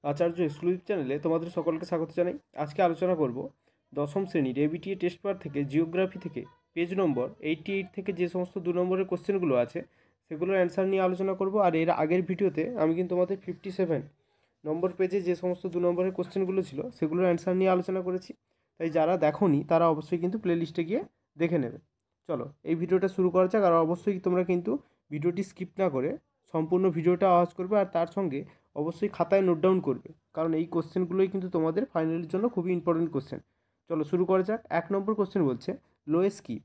আচার্য exclusive চ্যানেলে তোমাদের সকলকে স্বাগত জানাই। আজকে আলোচনা করব দশম শ্রেণীর এবিটিএ টেস্ট পেপার থেকে জিওগ্রাফি থেকে পেজ নম্বর 88 থেকে যে সমস্ত 2 নম্বরের কোশ্চেনগুলো আছে সেগুলোর অ্যান্সার নিয়ে আলোচনা করব। আর এর আগের ভিডিওতে আমি কিন্তু তোমাদের 57 নম্বর পেজে যে সমস্ত 2 নম্বরের কোশ্চেনগুলো ছিল সেগুলোর অ্যান্সার নিয়ে আলোচনা করেছি। তাই যারা দেখোনি তারা অবশ্যই কিন্তু প্লেলিস্টে গিয়ে দেখে নেবে। চলো এই ভিডিওটা শুরু করা যাক। আর অবশ্যই তোমরা কিন্তু ভিডিওটি স্কিপ না করে সম্পূর্ণ ভিডিওটা আওয়াজ করবে, আর তার সঙ্গে অবশ্যই খাতায় নোট ডাউন করবে, কারণ এই কোশ্চেনগুলোই কিন্তু তোমাদের ফাইনালের জন্য খুবই ইম্পর্টেন্ট কোশ্চেন। চলো শুরু করা যাক। 1 নম্বর কোশ্চেন বলছে লোয়েস কি?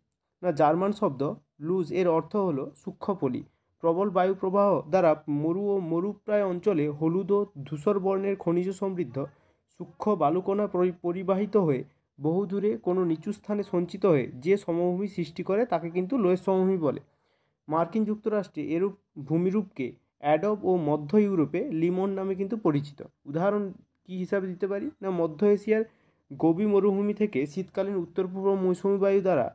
না, জার্মান শব্দ লুজ এর অর্থ হলো সূক্ষ্ম পলি। প্রবল বায়ু প্রবাহ দ্বারা মরু ও মরুপ্রায় অঞ্চলে হলুদ ও ধূসর বর্ণের খনিজ সমৃদ্ধ সূক্ষ্ম বালুকণা পরিবাহিত হয়ে বহু দূরে কোনো নিচু স্থানে সঞ্চিত হয়ে যে সমভূমি সৃষ্টি করে তাকে কিন্তু লোয়েস সমভূমি বলে। মার্কিন যুক্তরাষ্ট্রে এরূপ ভূমিরূপকে অ্যাডব ও মধ্য ইউরোপে লিমন নামে কিন্তু পরিচিত। উদাহরণ কী হিসাবে দিতে পারি? না, মধ্য এশিয়ার গোবি মরুভূমি থেকে শীতকালীন উত্তর পূর্ব মৌসুমী বায়ু দ্বারা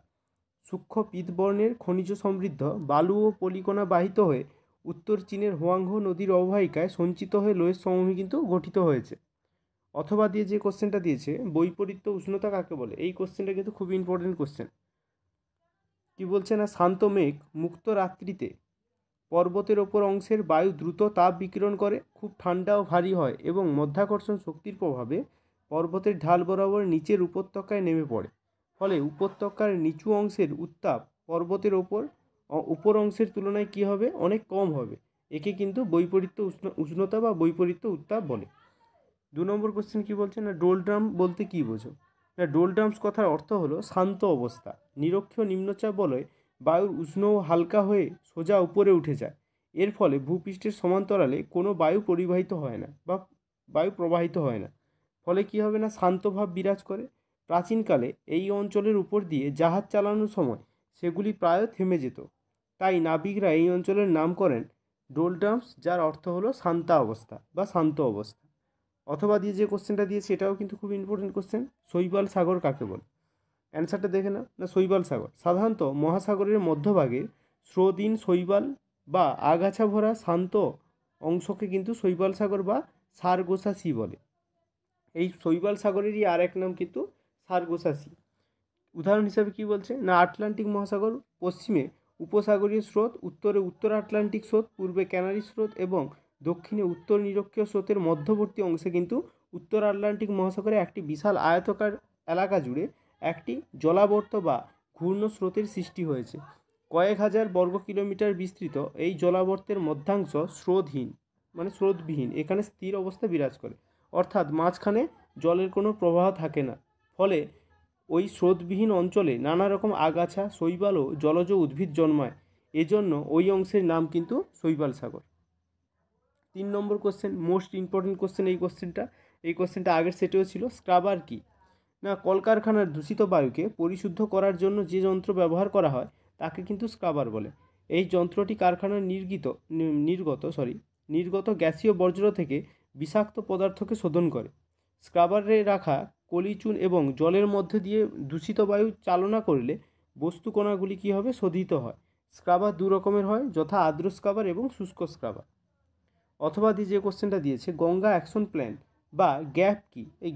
সূক্ষ্ম পীতবর্ণের খনিজ সমৃদ্ধ বালু ও পলিকণা বাহিত হয়ে উত্তর চীনের হোয়াংহো নদীর অববাহিকায় সঞ্চিত হয়ে লোয়েস সমভূমি কিন্তু গঠিত হয়েছে। অথবা দিয়ে যে কোশ্চেনটা দিয়েছে বৈপরীত্য উষ্ণতা কাকে বলে, এই কোশ্চেনটা কিন্তু খুবই ইম্পর্টেন্ট কোশ্চেন। কি বলছে না, শান্ত মেঘ মুক্ত রাত্রিতে পর্বতের ওপর অংশের বায়ু দ্রুত তাপ বিকিরণ করে, খুব ঠান্ডা ও ভারী হয় এবং মধ্যাকর্ষণ শক্তির প্রভাবে পর্বতের ঢাল বরাবর নিচের উপত্যকায় নেমে পড়ে। ফলে উপত্যকার নিচু অংশের উত্তাপ পর্বতের উপর অংশের তুলনায় কী হবে? অনেক কম হবে। একে কিন্তু বৈপরীত্য উষ্ণতা বা বৈপরীত্য উত্তাপ বলে। 2 নম্বর কোশ্চেন কী বলছে না, ডোলড্রাম বলতে কী বোঝো? না, ডোলড্রামস কথার অর্থ হলো শান্ত অবস্থা। নিরক্ষীয় নিম্নচাপ বলয়ে বায়ুর উষ্ণ ও হালকা হয়ে সোজা উপরে উঠে যায়। এর ফলে ভূপৃষ্ঠের সমান্তরালে কোনো বায়ু পরিবাহিত হয় না বা বায়ু প্রবাহিত হয় না। ফলে কী হবে না, শান্ত ভাব বিরাজ করে। প্রাচীনকালে এই অঞ্চলের উপর দিয়ে জাহাজ চালানোর সময় সেগুলি প্রায় থেমে যেত। তাই নাবিকরা এই অঞ্চলের নাম করেন ডোলড্রামস, যার অর্থ হলো শান্তা অবস্থা বা শান্ত অবস্থা। অথবা দিয়ে যে কোশ্চেনটা দিয়েছে এটাও কিন্তু খুব ইম্পর্টেন্ট কোশ্চেন, শৈবাল সাগর কাকে বলে? অ্যান্সারটা দেখে না। না, শৈবাল সাগর সাধারণত মহাসাগরের মধ্যভাগের স্রোতহীন শৈবাল বা আগাছা ভরা শান্ত অংশকে কিন্তু শৈবাল সাগর বা সারগোসা সি বলে। এই শৈবাল সাগরেরই আর এক নাম কিন্তু সারগোসা সি। উদাহরণ হিসাবে কি বলছে না, আটলান্টিক মহাসাগর পশ্চিমে উপসাগরীয় স্রোত, উত্তরে উত্তর আটলান্টিক স্রোত, পূর্বে ক্যানারি স্রোত এবং দক্ষিণে উত্তর নিরক্ষীয় স্রোতের মধ্যবর্তী অংশে কিন্তু উত্তর আটলান্টিক মহাসাগরে একটি বিশাল আয়তকার এলাকা জুড়ে একটি জলাবর্ত বা ঘূর্ণ স্রোতের সৃষ্টি হয়েছে। কয়েক হাজার বর্গ কিলোমিটার বিস্তৃত এই জলাবর্তের মধ্যাংশ স্রোতহীন মানে স্রোতবিহীন, এখানে স্থির অবস্থা বিরাজ করে, অর্থাৎ মাঝখানে জলের কোনো প্রবাহ থাকে না। ফলে ওই স্রোতবিহীন অঞ্চলে নানা রকম আগাছা, শৈবাল ও জলজ উদ্ভিদ জন্মায়। এজন্য ওই অংশের নাম কিন্তু শৈবাল সাগর। 3 নম্বর কোশ্চেন, মোস্ট ইম্পর্টেন্ট কোশ্চেন এই কোশ্চেনটা আগের সেটেও ছিল। স্ক্রাবার কি? না, কলকারখানার দূষিত বায়ুকে পরিশুদ্ধ করার জন্য যে যন্ত্র ব্যবহার করা হয় তাকে কিন্তু স্ক্রাবার বলে। এই যন্ত্রটি কারখানার নির্গত গ্যাসীয় বর্জ্য থেকে বিষাক্ত পদার্থকে শোধন করে। স্ক্রাবারে রাখা কলিচুন এবং জলের মধ্যে দিয়ে দূষিত বায়ু চালনা করলে বস্তুকণাগুলি কী হবে? শোধিত হয়। স্ক্রাবার 2 রকমের হয়, যথা আর্দ্র স্ক্রাবার এবং শুষ্ক স্ক্রাবার। অথবা দিয়ে যে কোশ্চেনটা দিয়েছে গঙ্গা অ্যাকশন প্ল্যান বা গ্যাপ কি? এই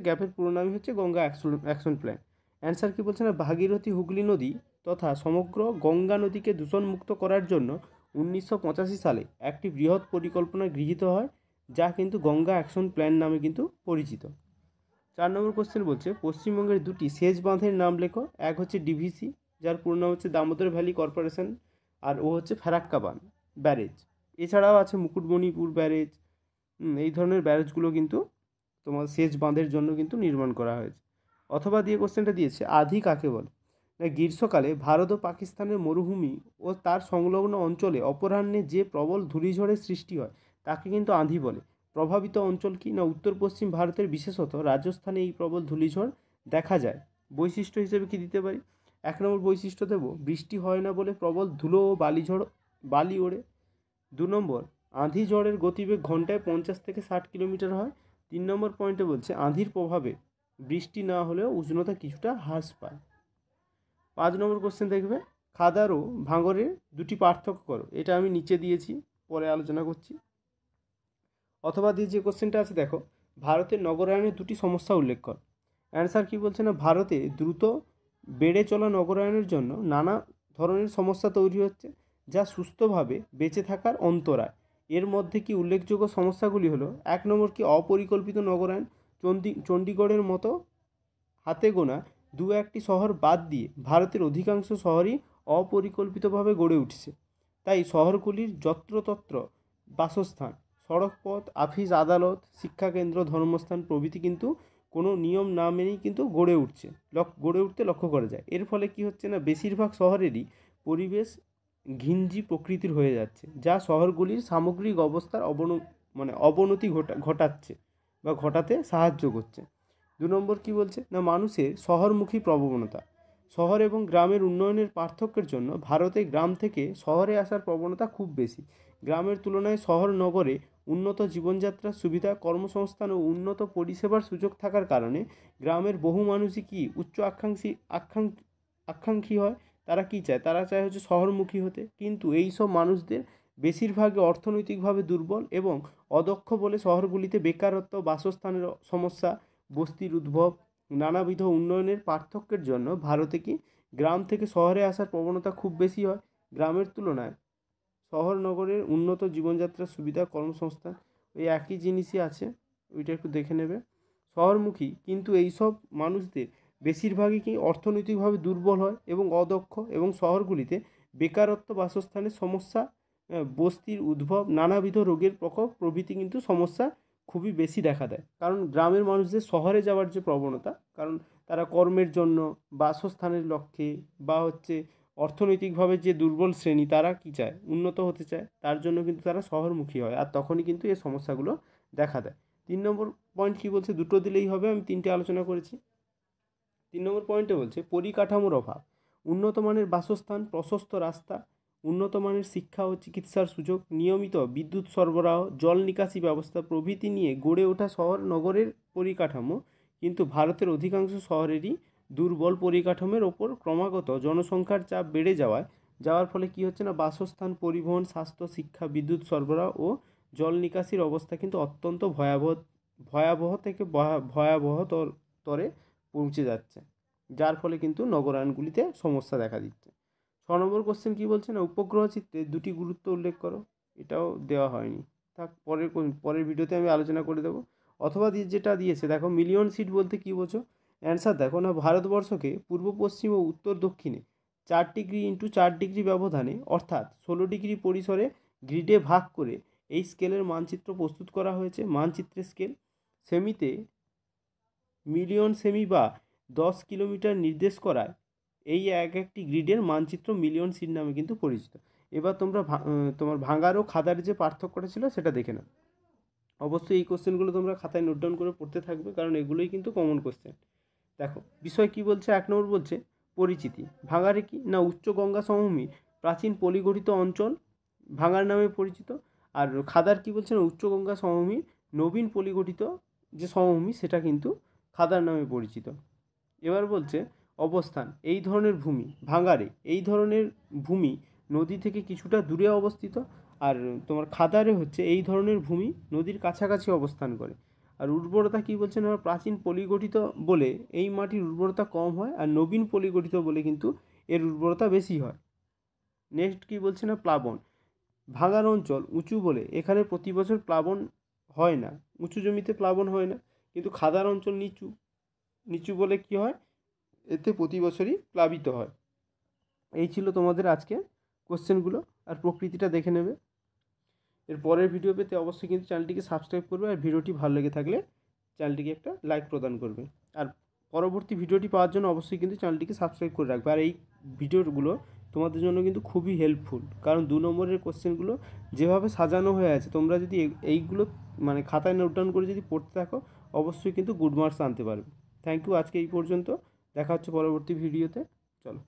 গ্যাপের পুরো নামই হচ্ছে গঙ্গা অ্যাকশন প্ল্যান। অ্যান্সার কি বলছে না, ভাগীরথী হুগলি নদী তথা সমগ্র গঙ্গা নদীকে দূষণমুক্ত করার জন্য 1985 সালে একটি বৃহৎ পরিকল্পনা গৃহীত হয়, যা কিন্তু গঙ্গা অ্যাকশন প্ল্যান নামে কিন্তু পরিচিত। 4 নম্বর কোশ্চেন বলছে পশ্চিমবঙ্গের 2টি সেচ বাঁধের নাম লেখো। এক হচ্ছে ডিভিসি, যার পুরো নাম হচ্ছে দামোদর ভ্যালি কর্পোরেশন, আর ও হচ্ছে ফারাক্কা বাঁধ ব্যারেজ। এছাড়াও আছে মুকুটমণিপুর ব্যারেজ। এই ধরনের ব্যারেজগুলো কিন্তু তোমার সেচ বাঁধের জন্য কিন্তু নির্মাণ করা হয়েছে। অথবা দিয়ে কোশ্চেনটা দিয়েছে আঁধি কাকে বলে? না, গ্রীষ্মকালে ভারত ও পাকিস্তানের মরুভূমি ও তার সংলগ্ন অঞ্চলে অপরাহ্নে যে প্রবল ধূলিঝড়ের সৃষ্টি হয় তাকে কিন্তু আঁধি বলে। প্রভাবিত অঞ্চল কি? না, উত্তর পশ্চিম ভারতের বিশেষত রাজস্থানে এই প্রবল ধূলিঝড় দেখা যায়। বৈশিষ্ট্য হিসেবে কি দিতে পারি? 1 নম্বর বৈশিষ্ট্য দেব, বৃষ্টি হয় না বলে প্রবল ধুলো ও বালি ওড়ে। 2 নম্বর, আঁধি ঝড়ের গতিবেগ ঘন্টায় 50 থেকে 60 কিলোমিটার হয়। 3 নম্বর পয়েন্টে বলছে আঁধির প্রভাবে বৃষ্টি না হলেও উষ্ণতা কিছুটা হ্রাস পায়। 5 নম্বর কোশ্চেন দেখবে, খাদার ও ভাঙরের 2টি পার্থক্য করো। এটা আমি নিচে দিয়েছি, পরে আলোচনা করছি। অথবা দিয়ে যে কোশ্চেনটা আছে দেখো, ভারতের নগরায়নের দুটি সমস্যা উল্লেখ কর। অ্যান্সার কি বলছে না, ভারতে দ্রুত বেড়ে চলা নগরায়নের জন্য নানা ধরনের সমস্যা তৈরি হচ্ছে, যা সুস্থভাবে বেঁচে থাকার অন্তরায়। এর মধ্যে কি উল্লেখযোগ্য সমস্যাগুলি হলো, 1 নম্বর কি অপরিকল্পিত নগরায়ন। চণ্ডীগড়ের মতো হাতে গোনা 2-1টি শহর বাদ দিয়ে ভারতের অধিকাংশ শহরই অপরিকল্পিতভাবে গড়ে উঠছে। তাই শহরগুলির যত্রতত্র বাসস্থান, সড়কপথ, অফিস, আদালত, শিক্ষাকেন্দ্র, ধর্মস্থান প্রভৃতি কিন্তু কোনো নিয়ম না মেনেই কিন্তু গড়ে উঠতে লক্ষ্য করা যায়। এর ফলে কি হচ্ছে না, বেশিরভাগ শহরেরই পরিবেশ ঘিঞ্জি প্রকৃতির হয়ে যাচ্ছে, যা শহরগুলির সামগ্রিক অবস্থার অবনতি ঘটাচ্ছে বা ঘটাতে সাহায্য করছে। 2 নম্বর কি বলছে না, মানুষের শহরমুখী প্রবণতা। শহর এবং গ্রামের উন্নয়নের পার্থক্যের জন্য ভারতে গ্রাম থেকে শহরে আসার প্রবণতা খুব বেশি। গ্রামের তুলনায় শহর নগরে উন্নত জীবনযাত্রার সুবিধা, কর্মসংস্থান ও উন্নত পরিষেবার সুযোগ থাকার কারণে গ্রামের বহু মানুষই কি উচ্চ আকাঙ্ক্ষী হয়। তারা কি চায়, তারা চায় হচ্ছে শহরমুখী হতে। কিন্তু এই সব মানুষদের বেশিরভাগই অর্থনৈতিকভাবে দুর্বল এবং অদক্ষ বলে শহরগুলিতে বেকারত্ব, বাসস্থানের সমস্যা, বস্তির উদ্ভব, নানাবিধ উন্নয়নের পার্থক্যের জন্য ভারতে কি গ্রাম থেকে শহরে আসার প্রবণতা খুব বেশি হয়। গ্রামের তুলনায় শহর নগরের উন্নত জীবনযাত্রার সুবিধা, কর্মসংস্থান ওই একই জিনিসই আছে, ওইটা একটু দেখে নেবে। শহরমুখী কিন্তু এইসব মানুষদের বেশিরভাগই কি অর্থনৈতিকভাবে দুর্বল হয় এবং অদক্ষ, এবং শহরগুলিতে বেকারত্ব, বাসস্থানের সমস্যা, বস্তির উদ্ভব, নানাবিধ রোগের প্রকোপ প্রভৃতি কিন্তু সমস্যা খুবই বেশি দেখা দেয়। কারণ গ্রামের মানুষদের শহরে যাওয়ার যে প্রবণতা, কারণ তারা কর্মের জন্য, বাসস্থানের লক্ষ্যে, বা হচ্ছে অর্থনৈতিকভাবে যে দুর্বল শ্রেণী তারা কি চায়, উন্নত হতে চায়, তার জন্য কিন্তু তারা শহরমুখী হয়, আর তখনই কিন্তু এই সমস্যাগুলো দেখা দেয়। 3 নম্বর পয়েন্ট কি বলছে, দুটো দিলেই হবে, আমি 3টে আলোচনা করেছি। 3 নম্বর পয়েন্টে বলছে পরিকাঠামোর অভাব। উন্নত মানের বাসস্থান, প্রশস্ত রাস্তা, উন্নত মানের শিক্ষা ও চিকিৎসার সুযোগ, নিয়মিত বিদ্যুৎ সরবরাহ, জল নিকাশি ব্যবস্থা প্রভৃতি নিয়ে গড়ে ওঠা শহর নগরের পরিকাঠামো কিন্তু ভারতের অধিকাংশ শহরেরই দুর্বল পরিকাঠামোর ওপর ক্রমাগত জনসংখ্যার চাপ বেড়ে যাওয়ার ফলে কি হচ্ছে না, বাসস্থান, পরিবহন, স্বাস্থ্য, শিক্ষা, বিদ্যুৎ সরবরাহ ও জল নিকাশির অবস্থা কিন্তু অত্যন্ত ভয়াবহ থেকে ভয়াবহ তরে পৌঁছে যাচ্ছে, যার ফলে কিন্তু নগরায়নগুলিতে সমস্যা দেখা দিচ্ছে। 6 নম্বর কোশ্চেন কী বলছে না, উপগ্রহ চিত্রে দুটি গুরুত্ব উল্লেখ করো। এটাও দেওয়া হয়নি, থাক, পরের ভিডিওতে আমি আলোচনা করে দেবো। অথবা যেটা দিয়েছে দেখো, মিলিয়ন সিট বলতে কী বোঝো। অ্যান্সার দেখো না, ভারতবর্ষকে পূর্ব, পশ্চিম ও উত্তর দক্ষিণে 4°x4° ব্যবধানে অর্থাৎ 16° পরিসরে গ্রিডে ভাগ করে এই স্কেলের মানচিত্র প্রস্তুত করা হয়েছে। মানচিত্রের স্কেল সেমিতে মিলিয়ন সেমি বা 10 কিলোমিটার নির্দেশ করায় এই একটি গ্রিডের মানচিত্র মিলিয়ন সিট নামে কিন্তু পরিচিত। এবার তোমার ভাঙার ও খাদার যে পার্থক্যটা ছিল সেটা দেখে নাও। অবশ্যই এই কোশ্চেনগুলো তোমরা খাতায় নোট ডাউন করে পড়তে থাকবে, কারণ এগুলোই কিন্তু কমন কোশ্চেন। দেখো বিষয় কি বলছে, 1 নম্বর বলছে পরিচিতি। ভাঙারে কি না, উচ্চ গঙ্গা সমভূমি প্রাচীন পলিগঠিত অঞ্চল ভাঙার নামে পরিচিত। আর খাদার কি বলছে না, উচ্চ গঙ্গা সমভূমি নবীন পলিগঠিত যে সমভূমি সেটা কিন্তু খাদার নামে পরিচিত। এবার বলছে অবস্থান। এই ধরনের ভূমি ভাঙারে, এই ধরনের ভূমি নদী থেকে কিছুটা দূরে অবস্থিত, আর তোমার খাদারে হচ্ছে এই ধরনের ভূমি নদীর কাছাকাছি অবস্থান করে। আর উর্বরতা কি বলছে না, প্রাচীন পলিগঠিত বলে এই মাটির উর্বরতা কম হয়, আর নবীন পলিগঠিত বলে কিন্তু এর উর্বরতা বেশি হয়। নেক্সট কি বলছে না, প্লাবন। ভাঙার অঞ্চল উঁচু বলে এখানে প্রতি বছর প্লাবন হয় না, উঁচু জমিতে প্লাবন হয় না, কিন্তু খাদার অঞ্চল নিচু বলে কি হয়, এতে প্রতি বছরই প্লাবিত হয়। এই ছিল তোমাদের আজকে কোশ্চেনগুলো, আর প্রকৃতিটা দেখে নেবে। এর পরের ভিডিও পেতে অবশ্যই কিন্তু চ্যানেলটিকে সাবস্ক্রাইব করবে, আর ভিডিওটি ভালো লেগে থাকলে চ্যানেলটিকে একটা লাইক প্রদান করবে। আর পরবর্তী ভিডিওটি পাওয়ার জন্য অবশ্যই কিন্তু চ্যানেলটিকে সাবস্ক্রাইব করে রাখবে। আর এই ভিডিওগুলো তোমাদের জন্য কিন্তু খুবই হেল্পফুল, কারণ 2 নম্বরের কোশ্চেনগুলো যেভাবে সাজানো হয়ে আছে, তোমরা যদি এইগুলো খাতায় নোট ডাউন করে যদি পড়তে থাকো, অবশ্যই কিন্তু গুড মার্কস আনতে পারবে। থ্যাংক ইউ, আজকে এই পর্যন্ত, দেখা হচ্ছে পরবর্তী ভিডিওতে। চলো।